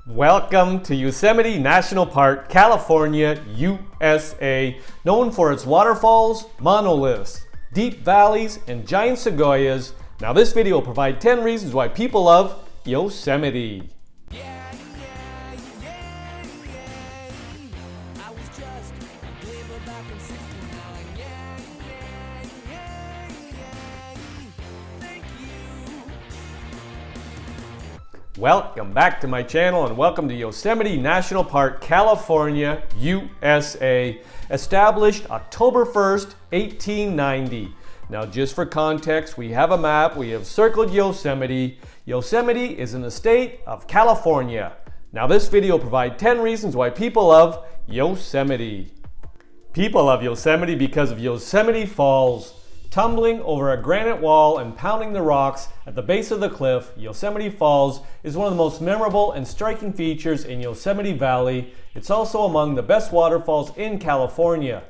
Welcome to Yosemite National Park, California, USA, known for its waterfalls, monoliths, deep valleys, and giant sequoias. Now this video will provide 10 reasons why people love Yosemite. Welcome back to my channel and welcome to Yosemite National Park, California, USA, established October 1st, 1890. Now just for context, we have a map, we have circled Yosemite. Yosemite is in the state of California. Now this video will provide 10 reasons why people love Yosemite. People love Yosemite because of Yosemite Falls. Tumbling over a granite wall and pounding the rocks at the base of the cliff, Yosemite Falls is one of the most memorable and striking features in Yosemite Valley. It's also among the best waterfalls in California.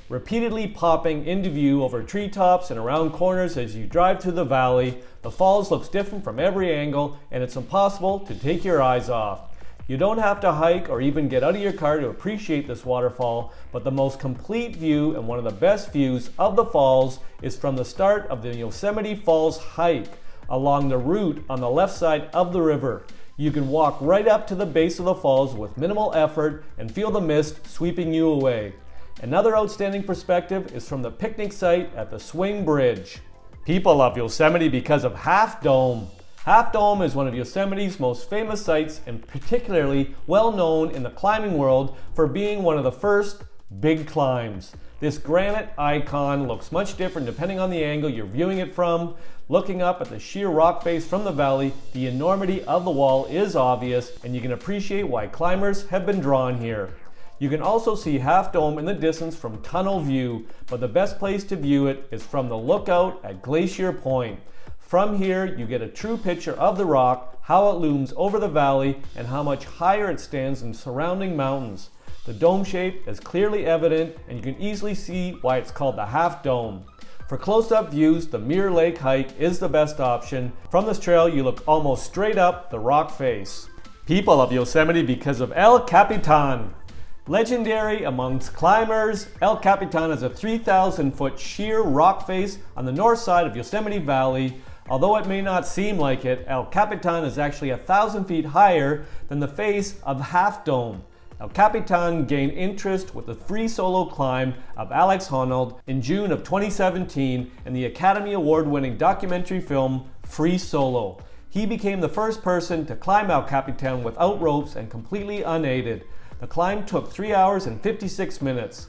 Repeatedly popping into view over treetops and around corners as you drive through the valley, the falls looks different from every angle and it's impossible to take your eyes off. You don't have to hike or even get out of your car to appreciate this waterfall, but the most complete view and one of the best views of the falls is from the start of the Yosemite Falls hike along the route on the left side of the river. You can walk right up to the base of the falls with minimal effort and feel the mist sweeping you away. Another outstanding perspective is from the picnic site at the Swing Bridge. People love Yosemite because of Half Dome. Half Dome is one of Yosemite's most famous sites and particularly well known in the climbing world for being one of the first big climbs. This granite icon looks much different depending on the angle you're viewing it from. Looking up at the sheer rock face from the valley, the enormity of the wall is obvious and you can appreciate why climbers have been drawn here. You can also see Half Dome in the distance from tunnel view, but the best place to view it is from the lookout at Glacier Point. From here, you get a true picture of the rock, how it looms over the valley, and how much higher it stands than surrounding mountains. The dome shape is clearly evident, and you can easily see why it's called the Half Dome. For close-up views, the Mirror Lake hike is the best option. From this trail, you look almost straight up the rock face. People love Yosemite because of El Capitan. Legendary amongst climbers, El Capitan is a 3,000-foot sheer rock face on the north side of Yosemite Valley. Although it may not seem like it, El Capitan is actually 1,000 feet higher than the face of Half Dome. El Capitan gained interest with the free solo climb of Alex Honnold in June of 2017 in the Academy Award-winning documentary film Free Solo. He became the first person to climb El Capitan without ropes and completely unaided. The climb took 3 hours and 56 minutes.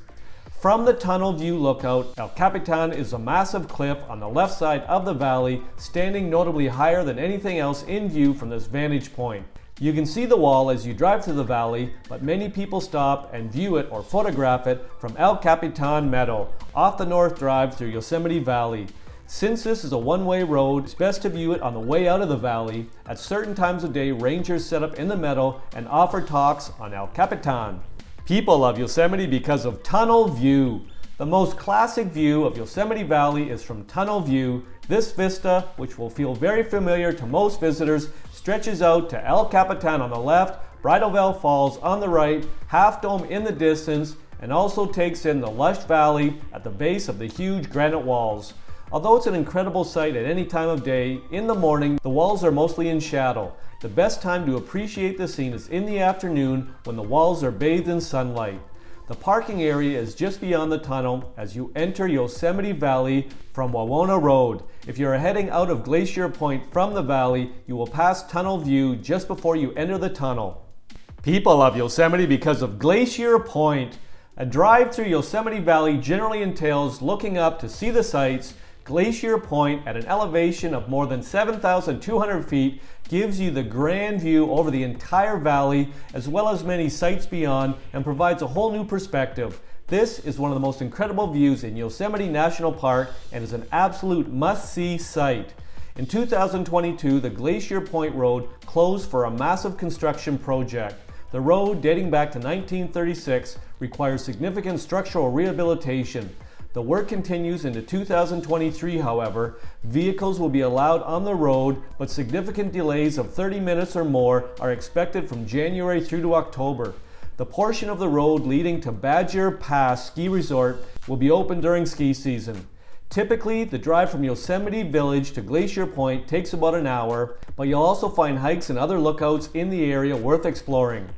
From the tunnel view lookout, El Capitan is a massive cliff on the left side of the valley, standing notably higher than anything else in view from this vantage point. You can see the wall as you drive through the valley, but many people stop and view it or photograph it from El Capitan Meadow, off the North Drive through Yosemite Valley. Since this is a one-way road, it's best to view it on the way out of the valley. At certain times of day, rangers set up in the meadow and offer talks on El Capitan. People love Yosemite because of tunnel view. The most classic view of Yosemite Valley is from tunnel view. This vista, which will feel very familiar to most visitors, stretches out to El Capitan on the left, Bridalveil Falls on the right, Half Dome in the distance, and also takes in the lush valley at the base of the huge granite walls. Although it's an incredible sight at any time of day, in the morning, the walls are mostly in shadow. The best time to appreciate the scene is in the afternoon when the walls are bathed in sunlight. The parking area is just beyond the tunnel as you enter Yosemite Valley from Tioga Road. If you're heading out of Glacier Point from the valley, you will pass tunnel view just before you enter the tunnel. People love Yosemite because of Glacier Point. A drive through Yosemite Valley generally entails looking up to see the sights. Glacier Point, at an elevation of more than 7,200 feet, gives you the grand view over the entire valley as well as many sights beyond and provides a whole new perspective. This is one of the most incredible views in Yosemite National Park and is an absolute must-see sight. In 2022, the Glacier Point Road closed for a massive construction project. The road, dating back to 1936, requires significant structural rehabilitation. The work continues into 2023, however. Vehicles will be allowed on the road, but significant delays of 30 minutes or more are expected from January through to October. The portion of the road leading to Badger Pass Ski Resort will be open during ski season. Typically, the drive from Yosemite Village to Glacier Point takes about an hour, but you'll also find hikes and other lookouts in the area worth exploring.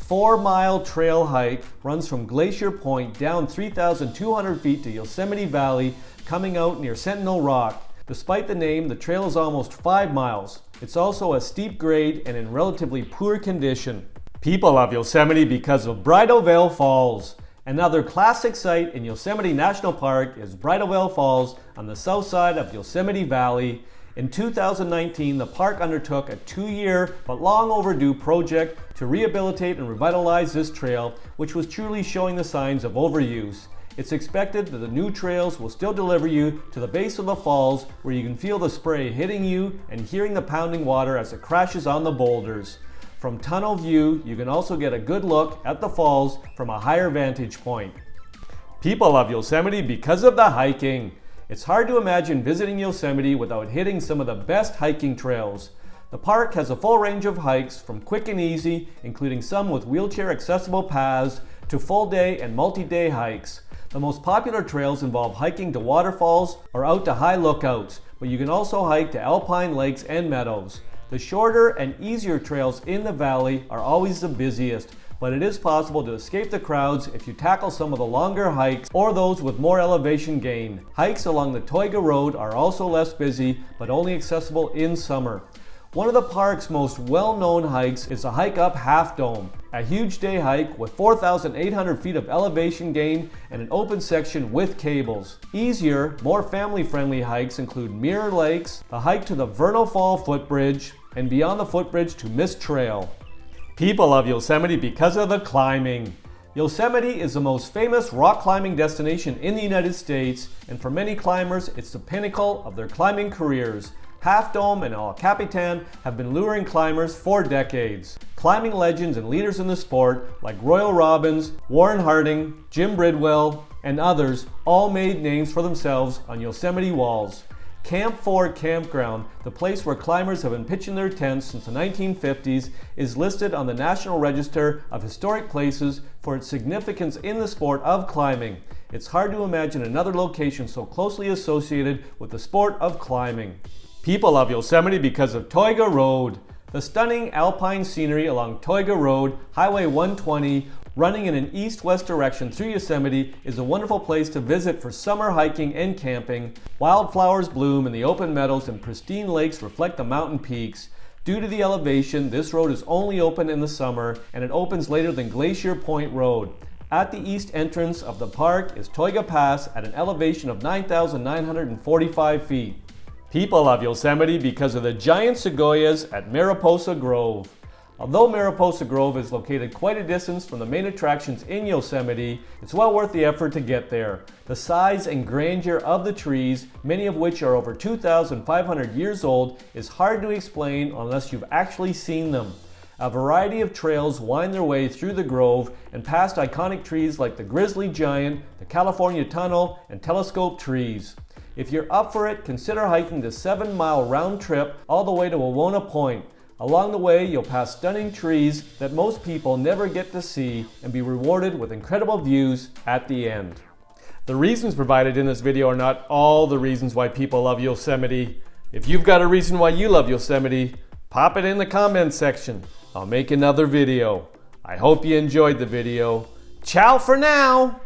4-mile trail hike runs from Glacier Point down 3,200 feet to Yosemite Valley, coming out near Sentinel Rock. Despite the name, the trail is almost 5 miles. It's also a steep grade and in relatively poor condition. People love Yosemite because of Bridalveil Falls. Another classic site in Yosemite National Park is Bridalveil Falls on the south side of Yosemite Valley. In 2019, the park undertook a 2-year but long overdue project to rehabilitate and revitalize this trail, which was truly showing the signs of overuse. It's expected that the new trails will still deliver you to the base of the falls, where you can feel the spray hitting you and hearing the pounding water as it crashes on the boulders. From tunnel view, you can also get a good look at the falls from a higher vantage point. People love Yosemite because of the hiking. It's hard to imagine visiting Yosemite without hitting some of the best hiking trails. The park has a full range of hikes, from quick and easy, including some with wheelchair accessible paths, to full day and multi-day hikes. The most popular trails involve hiking to waterfalls or out to high lookouts, but you can also hike to alpine lakes and meadows. The shorter and easier trails in the valley are always the busiest, but it is possible to escape the crowds if you tackle some of the longer hikes or those with more elevation gain. Hikes along the Tioga Road are also less busy, but only accessible in summer. One of the park's most well-known hikes is the hike up Half Dome, a huge day hike with 4,800 feet of elevation gain and an open section with cables. Easier, more family-friendly hikes include Mirror Lakes, the hike to the Vernal Fall footbridge, and beyond the footbridge to Mist Trail. People love Yosemite because of the climbing. Yosemite is the most famous rock climbing destination in the United States, and for many climbers, it's the pinnacle of their climbing careers. Half Dome and El Capitan have been luring climbers for decades. Climbing legends and leaders in the sport like Royal Robbins, Warren Harding, Jim Bridwell, and others all made names for themselves on Yosemite walls. Camp 4 Campground, the place where climbers have been pitching their tents since the 1950s, is listed on the National Register of Historic Places for its significance in the sport of climbing. It's hard to imagine another location so closely associated with the sport of climbing. People love Yosemite because of Tioga Road. The stunning alpine scenery along Tioga Road, Highway 120, running in an east-west direction through Yosemite, is a wonderful place to visit for summer hiking and camping. Wildflowers bloom in the open meadows and pristine lakes reflect the mountain peaks. Due to the elevation, this road is only open in the summer, and it opens later than Glacier Point Road. At the east entrance of the park is Tioga Pass at an elevation of 9,945 feet. People love Yosemite because of the giant sequoias at Mariposa Grove. Although Mariposa Grove is located quite a distance from the main attractions in Yosemite, it's well worth the effort to get there. The size and grandeur of the trees, many of which are over 2,500 years old, is hard to explain unless you've actually seen them. A variety of trails wind their way through the grove and past iconic trees like the grizzly giant, the California tunnel, and telescope trees. If you're up for it, consider hiking the 7-mile round trip all the way to Wawona Point. Along the way, you'll pass stunning trees that most people never get to see and be rewarded with incredible views at the end. The reasons provided in this video are not all the reasons why people love Yosemite. If you've got a reason why you love Yosemite, pop it in the comments section. I'll make another video. I hope you enjoyed the video. Ciao for now!